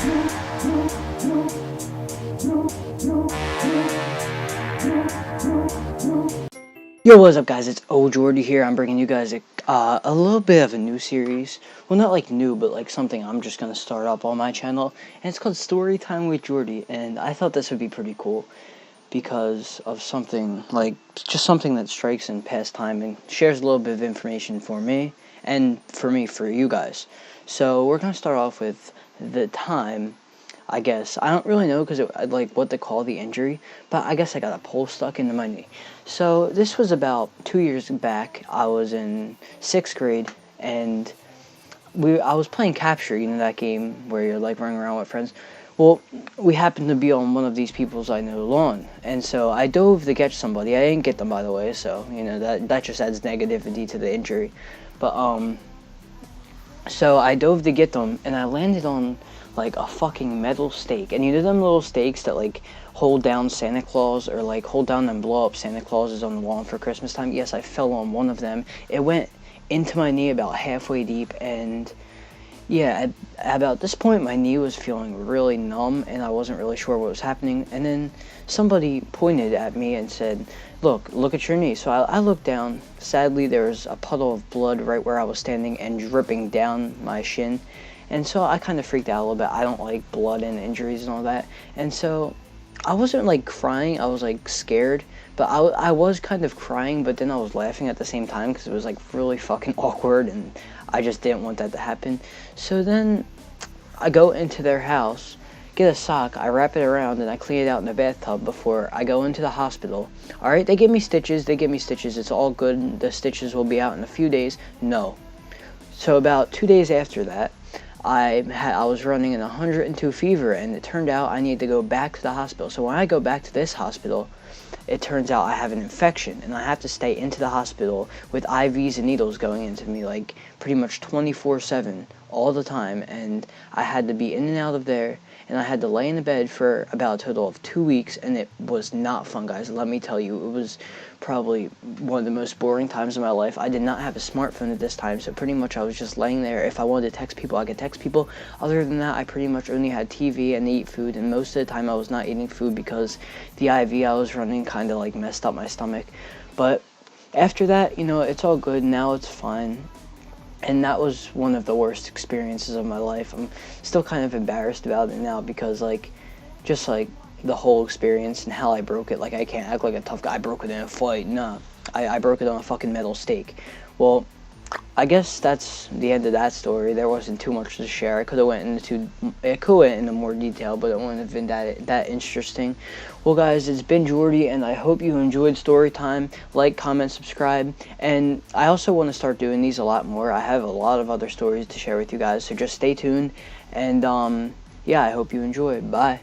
Yo, what's up guys, it's oJRDY here. I'm bringing you guys a little bit of a new series. Well, not like new, but like something I'm just going to start up on my channel. And it's called Story Time with Jrdy. And I thought this would be pretty cool because of something, like, just something that strikes in past time and shares a little bit of information for me and for you guys. So we're going to start off with the time, I guess. I don't really know because like what they call the injury, but I guess I got a pole stuck into my knee. So this was about 2 years back. I was in 6th grade, and I was playing capture, you know, that game where you're like running around with friends. Well, we happened to be on one of these people's I know lawn, and so I dove to catch somebody. I didn't get them, by the way, so you know that just adds negativity to the injury. But so I dove to get them, and I landed on like a fucking metal stake. And you know them little stakes that like hold down Santa Claus, or like hold down and blow up Santa Clauses on the lawn for Christmas time? Yes, I fell on one of them. It went into my knee about halfway deep, and yeah, at about this point my knee was feeling really numb and I wasn't really sure what was happening. And then somebody pointed at me and said, look at your knee. So I looked down. Sadly, there was a puddle of blood right where I was standing and dripping down my shin. And so I kind of freaked out a little bit. I don't like blood and injuries and all that. And so I wasn't like crying, I was like scared, but I was kind of crying, but then I was laughing at the same time because it was like really fucking awkward and I just didn't want that to happen. So then I go into their house, get a sock, I wrap it around, and I clean it out in the bathtub before I go into the hospital. Alright, they give me stitches, it's all good, the stitches will be out in a few days. No. So about 2 days after that, I was running an 102 fever, and it turned out I needed to go back to the hospital. So when I go back to this hospital, it turns out I have an infection, and I have to stay into the hospital with IVs and needles going into me like pretty much 24/7 all the time, and I had to be in and out of there, and I had to lay in the bed for about a total of 2 weeks, and it was not fun, guys. Let me tell you, it was probably one of the most boring times of my life. I did not have a smartphone at this time, so pretty much I was just laying there. If I wanted to text people, I could text people. Other than that, I pretty much only had TV and eat food, and most of the time I was not eating food because the IV I was running kind of like messed up my stomach. But after that, you know, it's all good. Now it's fine. And that was one of the worst experiences of my life. I'm still kind of embarrassed about it now because, like, just like the whole experience and how I broke it. Like, I can't act like a tough guy. I broke it in a fight. Nah, I broke it on a fucking metal stake. Well, I guess that's the end of that story. There wasn't too much to share. I could have went into more detail, but it wouldn't have been that interesting. Well, guys, it's been Jrdy, and I hope you enjoyed story time. Like, comment, subscribe, and I also want to start doing these a lot more. I have a lot of other stories to share with you guys, so just stay tuned. And yeah, I hope you enjoy. Bye.